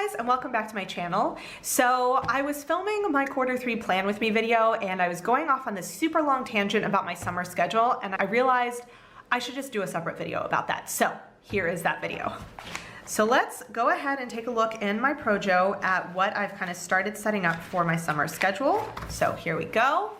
guys, and welcome back to my channel. So I was filming my Q3 plan with me video and I was going off on this super long tangent about my summer schedule, and I realized I should just do a separate video about that. So here is that video. So let's go ahead and take a look in my PROJO at what I've kind of started setting up for my summer schedule. So here we go.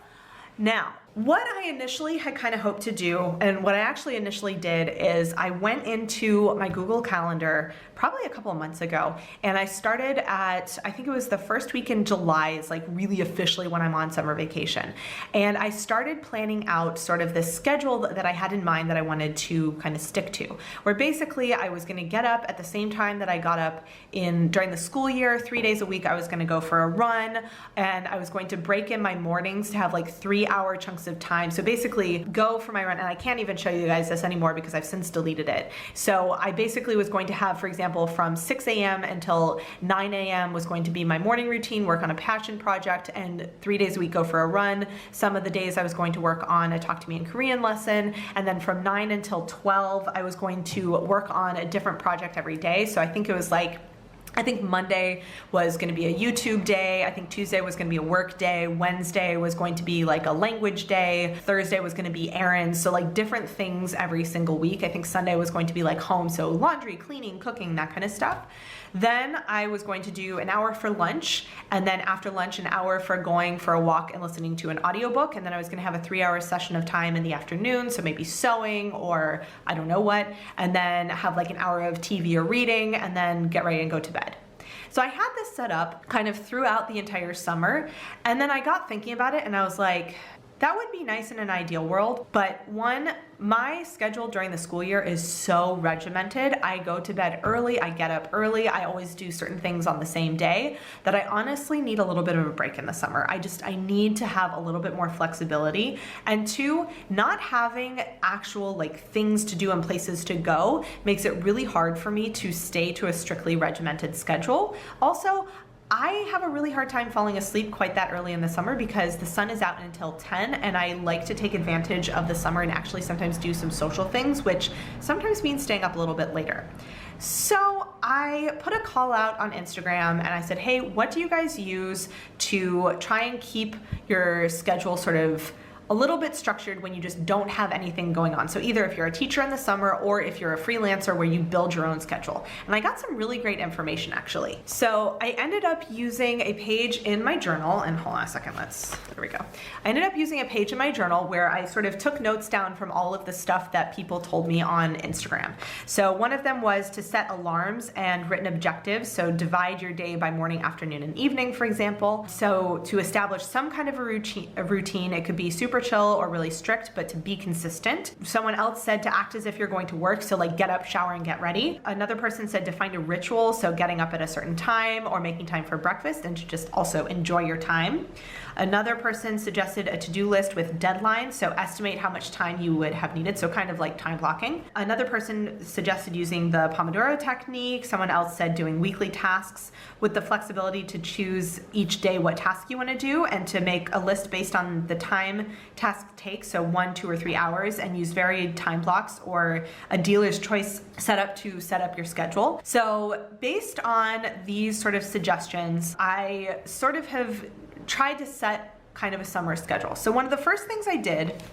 Now, what I initially had kind of hoped to do, and what I actually initially did, is I went into my Google Calendar probably a couple of months ago, and I started at, I think it was the first week in July is like really officially when I'm on summer vacation. And I started planning out sort of this schedule that I had in mind that I wanted to kind of stick to, where basically I was gonna get up at the same time that I got up during the school year. 3 days a week I was gonna go for a run, and I was going to break in my mornings to have like 3-hour chunks of time. So basically go for my run, and I can't even show you guys this anymore because I've since deleted it. So I basically was going to have, for example, from 6 a.m. until 9 a.m. was going to be my morning routine, work on a passion project, and 3 days a week go for a run. Some of the days I was going to work on a Talk to Me in Korean lesson, and then from 9 until 12 I was going to work on a different project every day. So I think it was like, I think Monday was going to be a YouTube day. I think Tuesday was going to be a work day. Wednesday was going to be like a language day. Thursday was going to be errands. So like different things every single week. I think Sunday was going to be like home. So laundry, cleaning, cooking, that kind of stuff. Then I was going to do an hour for lunch, and then after lunch an hour for going for a walk and listening to an audiobook, and then I was going to have a 3-hour session of time in the afternoon, so maybe sewing or I don't know what, and then have like an hour of TV or reading, and then get ready and go to bed. So I had this set up kind of throughout the entire summer, and then I got thinking about it and I was like, that would be nice in an ideal world, but one, my schedule during the school year is so regimented. I go to bed early, I get up early, I always do certain things on the same day, that I honestly need a little bit of a break in the summer. I need to have a little bit more flexibility. And two, not having actual like things to do and places to go makes it really hard for me to stay to a strictly regimented schedule. Also, I have a really hard time falling asleep quite that early in the summer because the sun is out until 10, and I like to take advantage of the summer and actually sometimes do some social things, which sometimes means staying up a little bit later. So I put a call out on Instagram and I said, hey, what do you guys use to try and keep your schedule sort of a little bit structured when you just don't have anything going on? So either if you're a teacher in the summer or if you're a freelancer where you build your own schedule. And I got some really great information actually. So I ended up using a page in my journal, and hold on a second, there we go. I ended up using a page in my journal where I sort of took notes down from all of the stuff that people told me on Instagram. So one of them was to set alarms and written objectives. So divide your day by morning, afternoon, and evening, for example. So to establish some kind of a routine, it could be super chill or really strict, but to be consistent. Someone else said to act as if you're going to work, so like get up, shower, and get ready. Another person said to find a ritual, so getting up at a certain time or making time for breakfast, and to just also enjoy your time. Another person suggested a to-do list with deadlines, so estimate how much time you would have needed, so kind of like time blocking. Another person suggested using the Pomodoro technique. Someone else said doing weekly tasks with the flexibility to choose each day what task you want to do, and to make a list based on the time task takes, so 1, 2, or 3 hours, and use varied time blocks or a dealer's choice setup to set up your schedule. So based on these sort of suggestions, I sort of have tried to set kind of a summer schedule. So one of the first things I did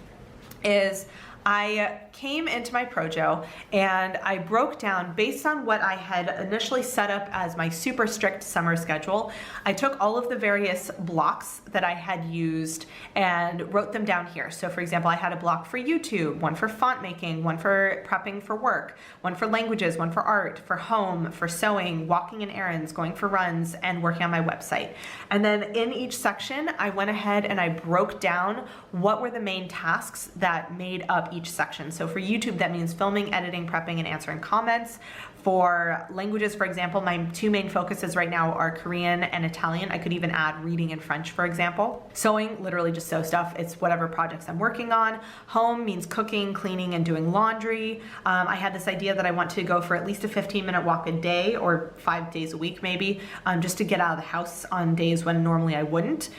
is I came into my PROJO and I broke down based on what I had initially set up as my super strict summer schedule. I took all of the various blocks that I had used and wrote them down here. So for example, I had a block for YouTube, one for font making, one for prepping for work, one for languages, one for art, for home, for sewing, walking and errands, going for runs, and working on my website. And then in each section, I went ahead and I broke down what were the main tasks that made up each section. So for YouTube, that means filming, editing, prepping, and answering comments. For languages, for example, my 2 main focuses right now are Korean and Italian. I could even add reading and French, for example. Sewing, literally just sew stuff. It's whatever projects I'm working on. Home means cooking, cleaning, and doing laundry. I had this idea that I want to go for at least a 15-minute walk a day, or 5 days a week maybe, just to get out of the house on days when normally I wouldn't.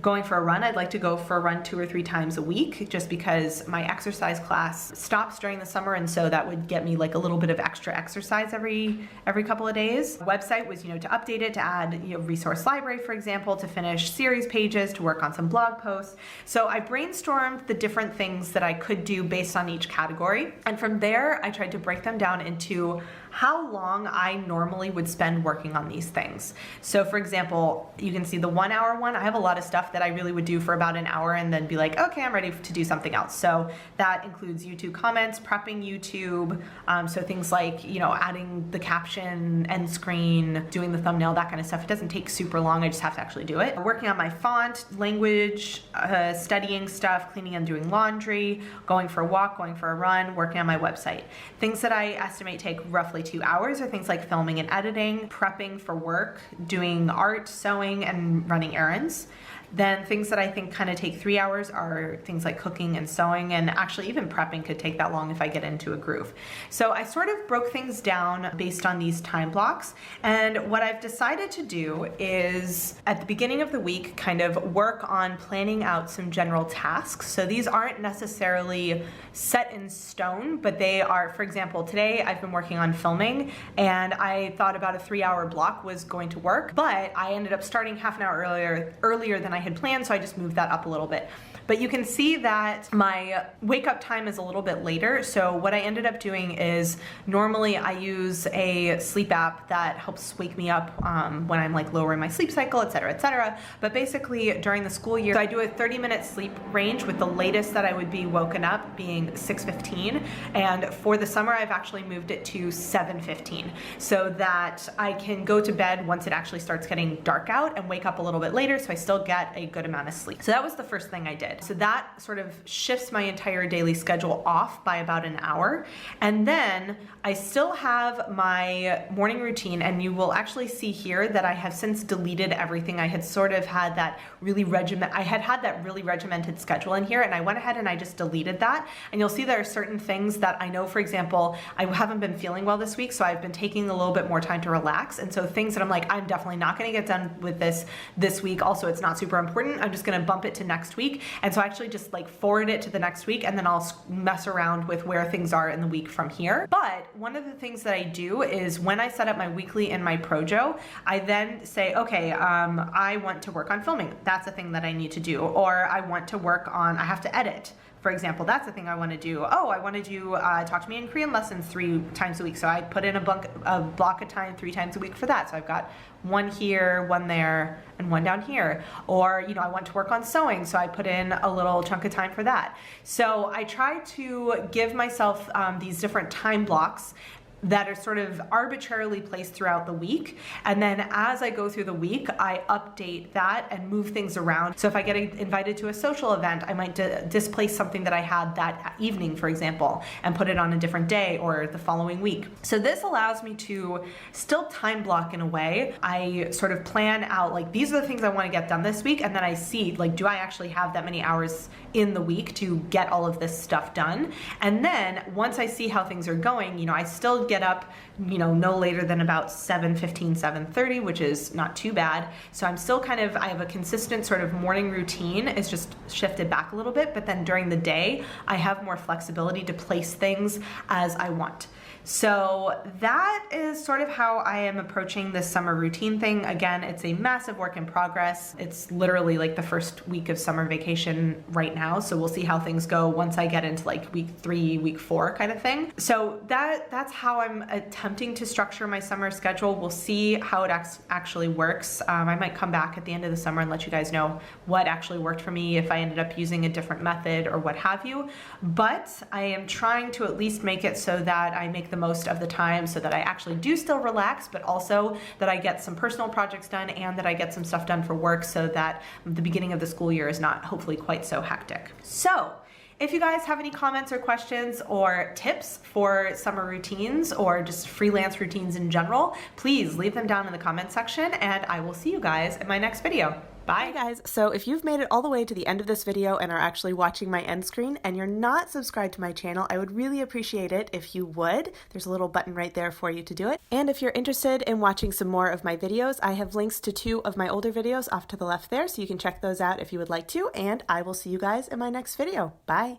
Going for a run, I'd like to go for a run 2 or 3 times a week, just because my exercise class stops during the summer, and so that would get me like a little bit of extra exercise sometimes every couple of days. The website was, to update it, to add, resource library, for example, to finish series pages, to work on some blog posts. So I brainstormed the different things that I could do based on each category. And from there, I tried to break them down into how long I normally would spend working on these things. So for example, you can see the 1 hour one, I have a lot of stuff that I really would do for about an hour and then be like, okay, I'm ready to do something else. So that includes YouTube comments, prepping YouTube, so things like, adding the caption, end screen, doing the thumbnail, that kind of stuff. It doesn't take super long, I just have to actually do it. Working on my font, language, studying stuff, cleaning and doing laundry, going for a walk, going for a run, working on my website. Things that I estimate take roughly 2 hours are things like filming and editing, prepping for work, doing art, sewing, and running errands. Then things that I think kind of take 3 hours are things like cooking and sewing, and actually even prepping could take that long if I get into a groove. So I sort of broke things down based on these time blocks, and what I've decided to do is at the beginning of the week kind of work on planning out some general tasks. So these aren't necessarily set in stone, but they are, for example, today I've been working on filming and I thought about a 3-hour block was going to work, but I ended up starting half an hour earlier than I had planned, so I just moved that up a little bit. But you can see that my wake up time is a little bit later. So what I ended up doing is normally I use a sleep app that helps wake me up when I'm like lowering my sleep cycle, et cetera, et cetera. But basically during the school year, so I do a 30-minute sleep range with the latest that I would be woken up being 6:15. And for the summer, I've actually moved it to 7:15 so that I can go to bed once it actually starts getting dark out and wake up a little bit later so I still get a good amount of sleep. So that was the first thing I did. So that sort of shifts my entire daily schedule off by about an hour. And then I still have my morning routine, and you will actually see here that I have since deleted everything. I had sort of had that really regimented schedule in here, and I went ahead and I just deleted that. And you'll see there are certain things that I know, for example, I haven't been feeling well this week, so I've been taking a little bit more time to relax. And so things that I'm like, I'm definitely not gonna get done with this week. Also, it's not super important. I'm just gonna bump it to next week. And so I actually just like forward it to the next week, and then I'll mess around with where things are in the week from here. But one of the things that I do is when I set up my weekly in my PROJO, I then say, okay, I want to work on filming. That's a thing that I need to do. Or I want to work on, I have to edit. For example, that's the thing I want to do. Oh, I want to do Talk to Me in Korean lessons 3 times a week. So I put in a block of time 3 times a week for that. So I've got one here, one there, and one down here. Or, I want to work on sewing, so I put in a little chunk of time for that. So I try to give myself these different time blocks that are sort of arbitrarily placed throughout the week. And then as I go through the week, I update that and move things around. So if I get invited to a social event, I might displace something that I had that evening, for example, and put it on a different day or the following week. So this allows me to still time block in a way. I sort of plan out, like, these are the things I want to get done this week, and then I see, like, do I actually have that many hours in the week to get all of this stuff done? And then once I see how things are going, I still get up, no later than about 7:15, 7:30, which is not too bad. So I'm still I have a consistent sort of morning routine. It's just shifted back a little bit, but then during the day, I have more flexibility to place things as I want. So that is sort of how I am approaching this summer routine thing. Again, it's a massive work in progress. It's literally like the first week of summer vacation right now. So we'll see how things go once I get into like week 3, week 4 kind of thing. So that's how I'm attempting to structure my summer schedule. We'll see how it actually works. I might come back at the end of the summer and let you guys know what actually worked for me, if I ended up using a different method or what have you. But I am trying to at least make it so that I make the most of the time so that I actually do still relax, but also that I get some personal projects done and that I get some stuff done for work so that the beginning of the school year is not hopefully quite so hectic. So if you guys have any comments or questions or tips for summer routines or just freelance routines in general, please leave them down in the comment section, and I will see you guys in my next video. Bye. Hey guys, so if you've made it all the way to the end of this video and are actually watching my end screen and you're not subscribed to my channel, I would really appreciate it if you would. There's a little button right there for you to do it. And if you're interested in watching some more of my videos, I have links to 2 of my older videos off to the left there, so you can check those out if you would like to, and I will see you guys in my next video. Bye.